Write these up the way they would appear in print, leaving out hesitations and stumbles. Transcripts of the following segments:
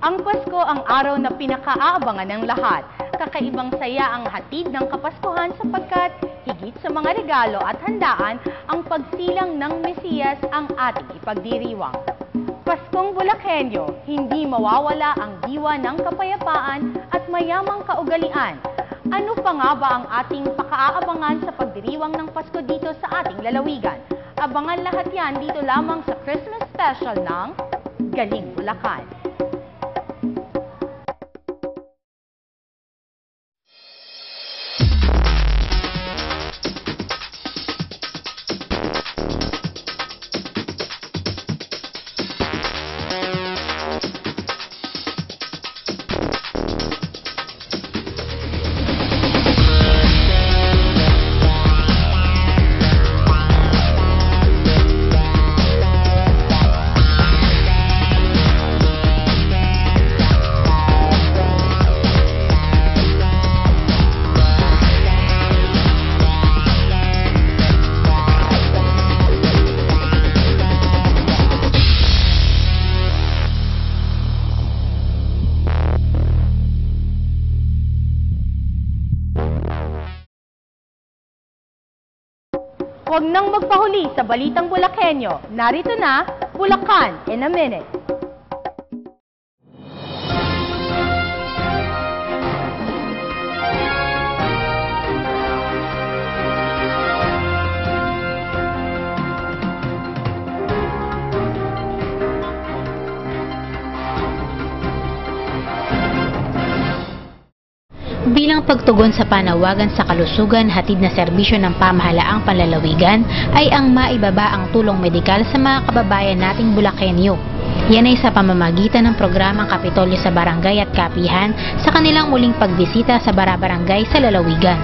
Ang Pasko ang araw na pinakaaabangan ng lahat. Kakaibang saya ang hatid ng Kapaskuhan sapagkat higit sa mga regalo at handaan, ang pagsilang ng Mesiyas ang ating ipagdiriwang. Paskong Bulakenyo, hindi mawawala ang diwa ng kapayapaan at mayamang kaugalian. Ano pa nga ba ang ating pakaaabangan sa pagdiriwang ng Pasko dito sa ating lalawigan? Abangan lahat yan dito lamang sa Christmas Special ng Galing Bulacan. Huwag nang magpahuli sa Balitang Bulakenyo. Narito na, Bulacan in a Minute. Bilang pagtugon sa panawagan sa kalusugan, hatid na serbisyo ng pamahalaang panlalawigan ay ang maibaba ang tulong medikal sa mga kababayan nating Bulakenyo. Yan ay sa pamamagitan ng programang Kapitolyo sa Barangay at Kapihan sa kanilang muling pagbisita sa barabarangay sa lalawigan.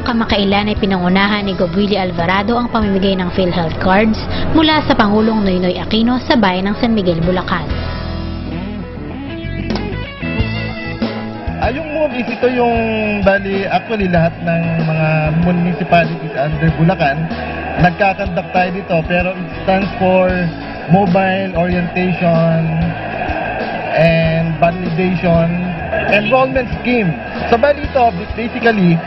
Kamakailan ay pinangunahan ni Gobwili Alvarado ang pamimigay ng PhilHealth cards mula sa Pangulong Noynoy Aquino sa bayan ng San Miguel, Bulacan. Yung move is ito yung actually lahat ng mga municipalities under Bulacan. Nagkakandak tayo dito pero it stands for Mobile Orientation and Validation Enrollment Scheme. So bali ito, basically,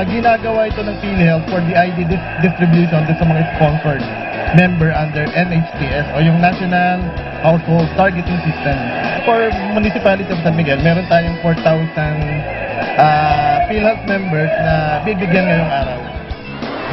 ginagawa ito ng PhilHealth for the ID distribution sa mga sponsored member under NHTS o yung National Household Targeting System. For Municipality of San Miguel, meron tayong 4,000 PhilHealth members na bibigyan ngayong araw.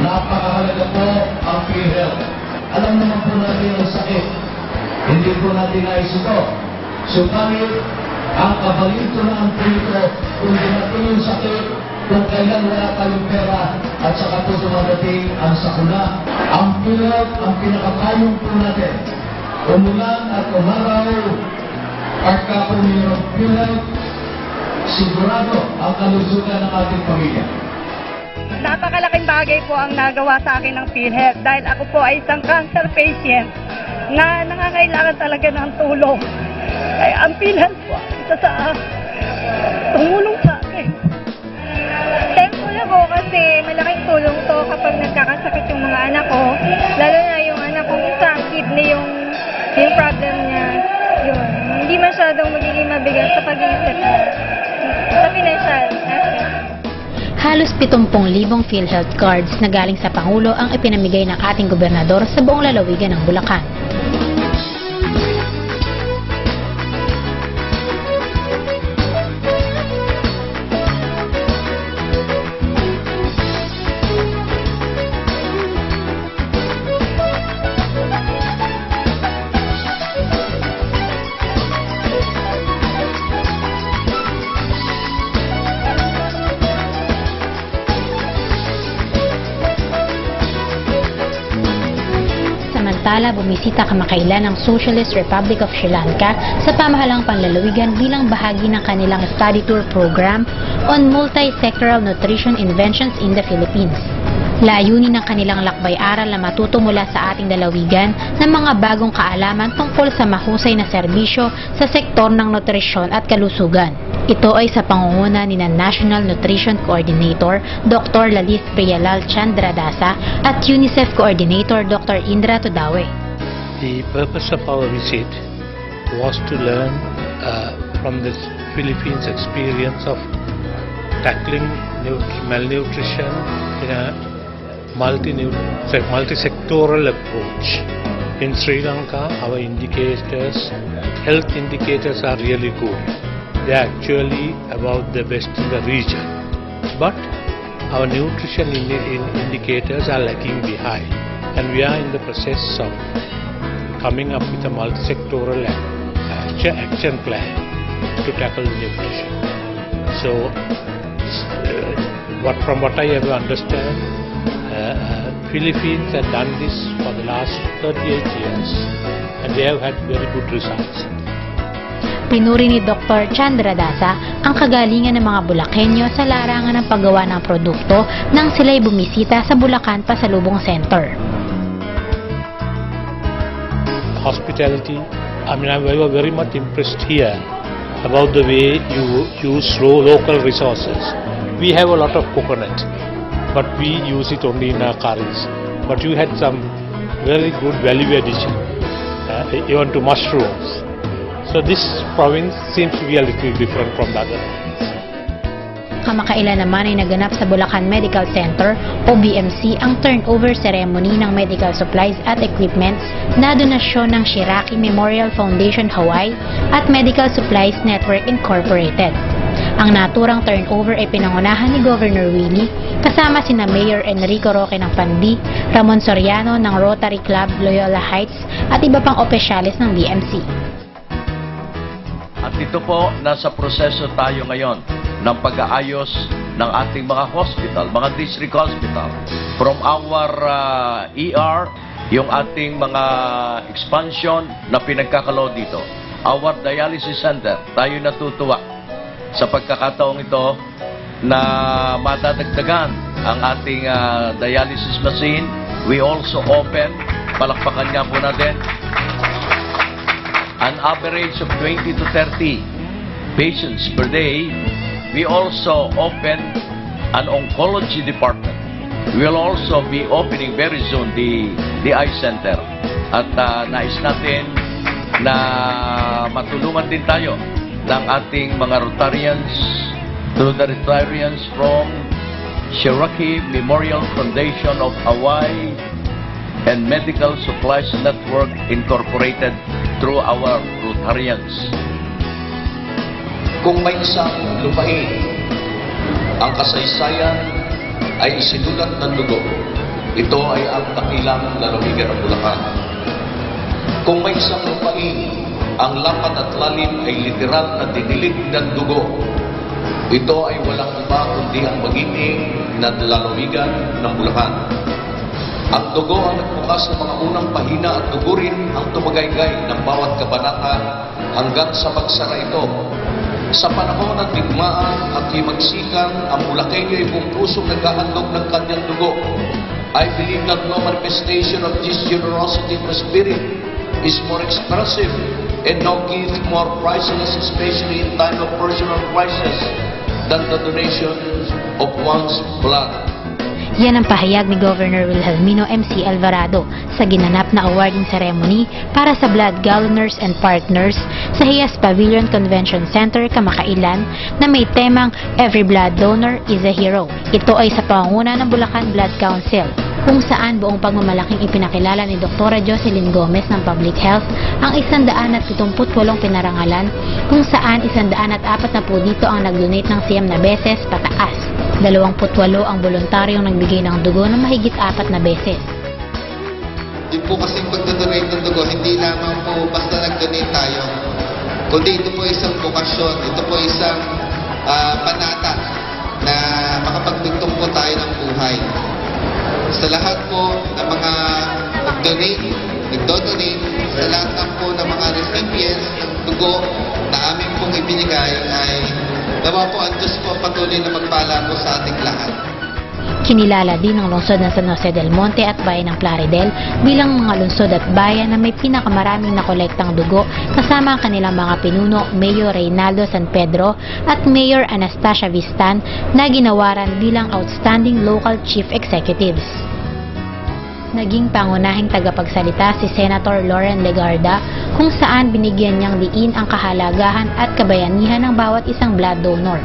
Napakahalaga po ang PhilHealth. Alam naman po natin ang sakit Hindi po natin nais ito. Subalit, ang kabalintunan po ito kung dumating yung sakit, kung kailan wala tayong pera, at saka po dumadating ang sakuna. Ang PhilHealth, ang pinakapayong po natin. Umulan at umaraw, pagka po mayroong PhilHealth, sigurado ang kalusugan ng ating pamilya. Napakalaking bagay po ang nagawa sa akin ng PhilHealth dahil ako po ay isang cancer patient na nangangailangan talaga ng tulong. Kaya ang PhilHealth po, isa sa tumulong sa akin. Thankful ako kasi malaking tulong to kapag nagkakasakit yung mga anak ko. Lalo na yung anak kong isa, kidney yung problem niya. Yun, hindi masyadong magiging mabigat sa pag-iisip niya. Sa financial aspect. Halos 70,000 PhilHealth cards na galing sa Pangulo ang ipinamigay ng ating gobernador sa buong lalawigan ng Bulacan. Samantala, bumisita kamakailan ang Socialist Republic of Sri Lanka sa pamahalang panlalawigan bilang bahagi ng kanilang study tour program on multi-sectoral nutrition inventions in the Philippines. Layunin ng kanilang lakbay-aral na matuto mula sa ating lalawigan ng mga bagong kaalaman tungkol sa mahusay na serbisyo sa sektor ng nutrisyon at kalusugan. Ito ay sa pangunguna ni National Nutrition Coordinator Dr. Lalith Priyalal Chandradasa at UNICEF Coordinator Dr. Indra Tudawe. The purpose of our visit was to learn from the Philippines experience of tackling malnutrition in a multi-sectoral approach. In Sri Lanka, our health indicators are really good. They are actually about the best in the region. But our nutrition indicators are lagging behind. And we are in the process of coming up with a multi-sectoral action plan to tackle nutrition. So, from what I ever understand, Philippines have done this for the last 38 years and they have had very good results. Pinuri ni Dr. Chandradasa ang kagalingan ng mga Bulakenyo sa larangan ng paggawa ng produkto nang sila'y bumisita sa Bulacan Pasalubong Center. Hospitality, I was very much impressed here about the way you use local resources. We have a lot of coconut, but we use it only in our curries. But you had some very good value addition, even to mushrooms. So this province seems to be a little different from the other. Kamakailan naman ay naganap sa Bulacan Medical Center o BMC ang turnover ceremony ng medical supplies at equipments na donasyon ng Shiraki Memorial Foundation Hawaii at Medical Supplies Network Incorporated. Ang naturang turnover ay pinangunahan ni Governor Willie kasama sina Mayor Enrico Roque ng Pandi, Ramon Soriano ng Rotary Club Loyola Heights at iba pang opisyalis ng BMC. At ito po, nasa proseso tayo ngayon ng pag-aayos ng ating mga hospital, mga district hospital. From our ER, yung ating mga expansion na pinagkakalood dito. Our dialysis center, tayo natutuwa sa pagkakataong ito na madadagdagan ang ating dialysis machine. We also open, palakpakan nga po natin, an average of 20 to 30 patients per day. We also open an oncology department. We will also be opening very soon the eye center. At nais natin na matulungan din tayo ng ating mga Rotarians from Shiraki Memorial Foundation of Hawaii and Medical Supplies Network Incorporated through our Rotarians. Kung may isang lupain, ang kasaysayan ay isinulat ng dugo. Ito ay ang dakilang lalawigan ng Bulacan. Kung may isang lupain, ang lapad at lalim ay literal na dinilig ng dugo. Ito ay walang iba kundi ang magiting na lalawigan ng Bulacan. Ang dugo ang nagbukas ng mga unang pahina at dugo rin ang tumagaygay ng bawat kabanata hanggang sa pagsara ito. Sa panahon ng digmaan at himagsikan, ang Bulakenyo ay buong pusong naghahandog ng kanyang dugo. I believe that no manifestation of this generosity of the Spirit is more expressive and no gift more priceless, especially in time of personal crisis, than the donation of one's blood. Yan ang pahayag ni Governor Wilhelmino MC Alvarado sa ginanap na awarding ceremony para sa Blood Galloners and Partners sa Hias Pavilion Convention Center kamakailan na may temang Every Blood Donor is a Hero. Ito ay sa pangunguna ng Bulacan Blood Council, kung saan buong pagmamalaking ipinakilala ni Dr. Jocelyn Gomez ng Public Health ang 178 pinarangalan, kung saan 140 dito ang nag-donate ng siyam na beses pataas. 28 ang voluntaryong nagbigay ng dugo na mahigit 4 na beses. Yung po kasing pagdodonate ng dugo, hindi lamang po basta nag-donate tayo, kundi ito po isang bukasyon, ito po isang panata na makapagdugtong po tayo ng buhay. Sa lahat po ng mga nagdodonate, sa lahat po ng mga recipients ng dugo na aming pong ibinigay ay nawa po ang Diyos po patuloy na magpala po sa ating lahat. Kinilala din ng lungsod ng San Jose del Monte at bayan ng Plaridel bilang mga lungsod at bayan na may pinakamaraming nakolektang dugo, kasama ang kanilang mga pinuno Mayor Reynaldo San Pedro at Mayor Anastasia Vistan na ginawaran bilang Outstanding Local Chief Executives. Naging pangunahing tagapagsalita si Senator Loren Legarda, kung saan binigyan niyang diin ang kahalagahan at kabayanihan ng bawat isang blood donor.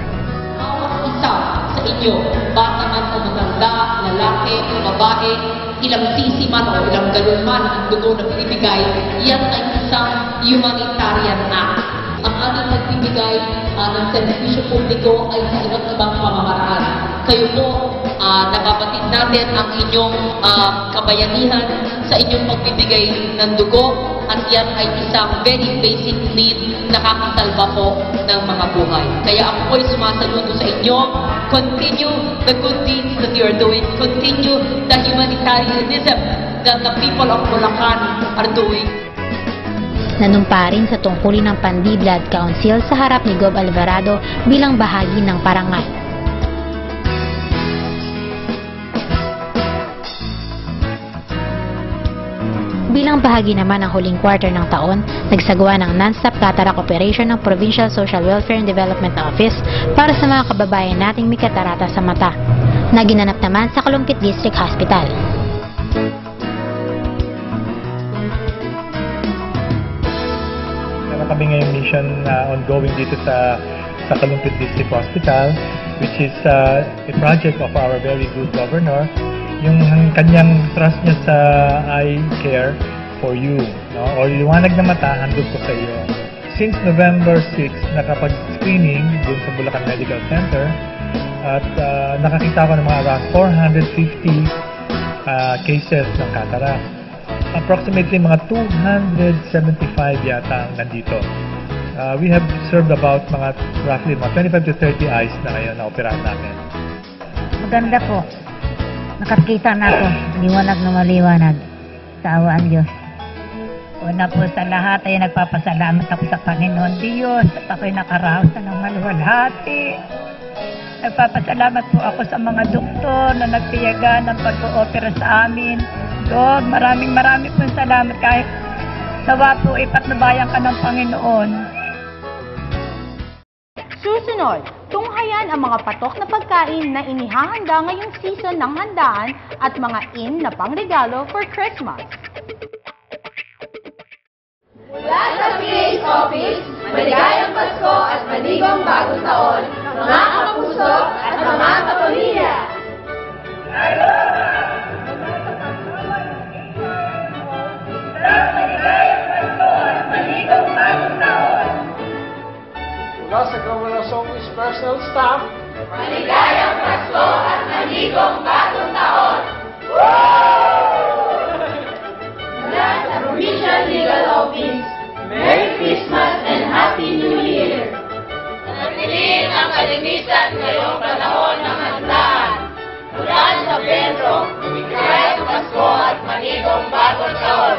Isa sa inyo, bata man o maganda, lalaki o babae, ilang sisi man o ilang galon man ang dugo na binibigay, yan ay isang humanitarian act. Ang ating pagbibigay ng serbisyo publiko ay sa iba't ibang pamamaraan. Kayo po, nababatid natin ang inyong kabayanihan sa inyong pagbibigay ng dugo, at yan ay isang very basic need na nakakasalba po ng mga buhay. Kaya ako po'y sumasaludo sa inyo. Continue the good deeds that you are doing. Continue the humanitarianism that the people of Bulacan are doing. Nanumpa rin sa tungkulin ng Pandi Blood Council sa harap ni Gov. Alvarado bilang bahagi ng parangal. Bilang bahagi naman ng huling quarter ng taon, nagsagawa ng non-stop cataract operation ng Provincial Social Welfare and Development Office para sa mga kababayan nating may katarata sa mata, na ginanap naman sa Kalumpit District Hospital. Kami ngayong mission ongoing dito sa Kalumpit District Hospital, which is a project of our very good governor. Yung kanyang trust niya sa eye care for you, no? O liwanag na mata, handog ko sa iyo. Since November 6, nakapag-screening dun sa Bulacan Medical Center, at nakakita ko ng mga around 450 cases ng cataract. Approximately mga 275 yata ang nandito. We have served about roughly 25 to 30 eyes na ngayon na operahan namin. Maganda po. Nakakita na ako. Liwanag na maliwanag. Sa awaan Diyos. Una po sa lahat ay nagpapasalamat ako sa Panginoon Diyos at ako'y nakaraos ng maluwalhati. Nagpapasalamat po ako sa mga doktor na nagtiyaga ng pag-oopera sa amin. Lord, maraming po salamat kahit sawa po ipatnubayan ka ng Panginoon. Susunod, tunghayan ang mga patok na pagkain na inihahanda ngayong season ng handaan at mga in na pangregalo for Christmas. Mula sa PA's Office, maligayang Pasko at maligong bagong taon, mga kapuso at mga kapamilya! Mula sa Governor's Office Personal Staff, maligayang Pasko at maligong bagong taon! Mula sa Provincial Legal Office, Merry Christmas and Happy New Year! Nanatilihin ang kalinisan ngayong panahon ng handaan. Mula sa Pedro, Maligayang Pasko at Manigong Bagong Taon.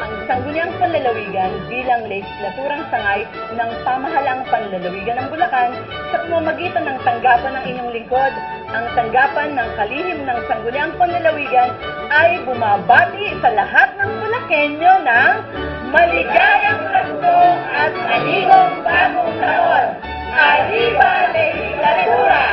Ang Sangguniang Panlalawigan bilang legislaturang sangay ng Pamahalaang Panlalawigan ng Bulacan sa pamamagitan ng tanggapan ng inyong lingkod. Ang tanggapan ng kalihim ng Sangguniang Panlalawigan ay bumabati sa lahat ng Bulakenyo ng Maligayang Pasko at Manigong Bagong Taon. Arriba Legislatura!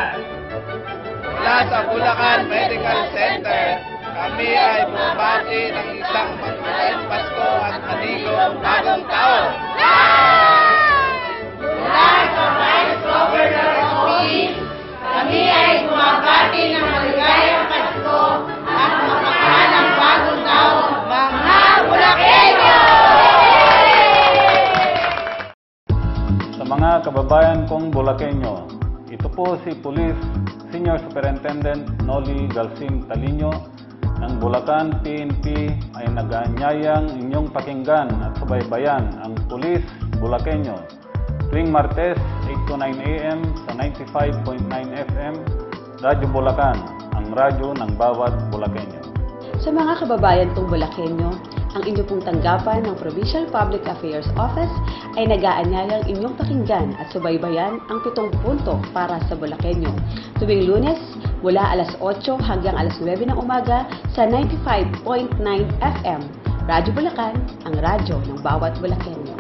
Mula sa Bulacan Medical Center, kami ay bumabati ng isang maligayang Pasko at Manigong Bagong Taon. Mula sa Vice Governor Office, kami ay bumabati ng maligayang Pasko at mapagpalang bagong taon, mga Bulakenyo! Sa mga kababayan kong Bulakenyo, ito po si Police Senior Superintendent Noli Galcin Talino ng Bulacan PNP ay nag-aanyayang inyong pakinggan at subaybayan ang Police Bulakenyo tuwing Martes 8 to 9 a.m. sa 95.9 FM Radyo Bulacan, ang radyo ng bawat Bulakenyo. Sa mga kababayan kong Bulakenyo, ang inyo pong tanggapan ng Provincial Public Affairs Office ay nag-aanyayang inyong pakinggan at subaybayan ang 7 punto para sa Bulakenyo tuwing Lunes mula alas 8 hanggang alas 9 ng umaga sa 95.9 FM Radyo Bulacan, ang radyo ng bawat Bulakenyo.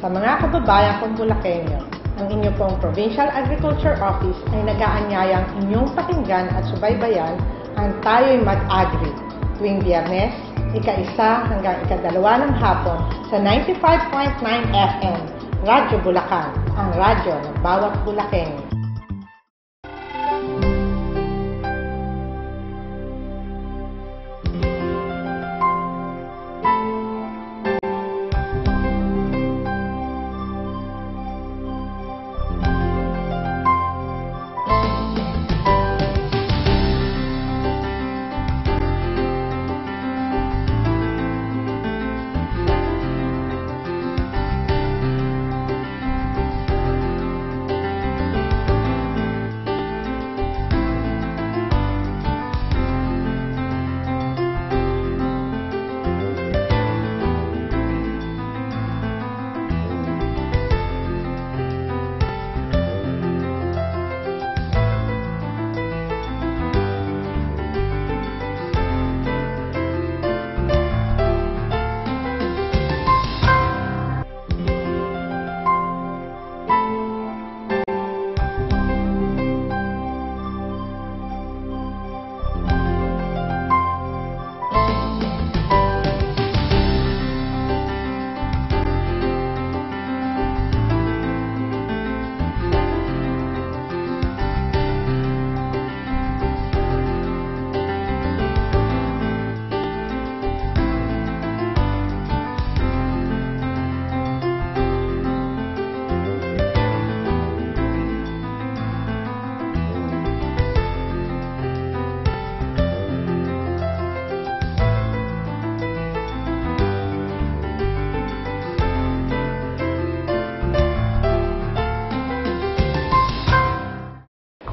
Sa mga kababayan kong Bulakenyo, ang inyo pong Provincial Agriculture Office ay nag-aanyayang inyong pakinggan at subaybayan ang Tayo'y Mag-Agri tuwing Biyernes, ika-1 hanggang ika-2 ng hapon sa 95.9 FM Radyo Bulacan, ang radyo ng bawat Bulakenyo.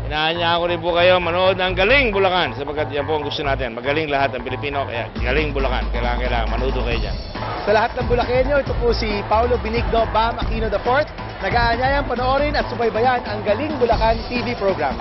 Inaanya ko rin po kayo manood ng Galing Bulacan sapagkat yan po ang gusto natin. Magaling lahat ng Pilipino, kaya Galing Bulacan. Kailangan manood kayo dyan. Sa lahat ng Bulakenyo, ito po si Paulo Benigno Bam Aquino IV. Nag-aanyayang panoorin at subaybayan ang Galing Bulacan TV program.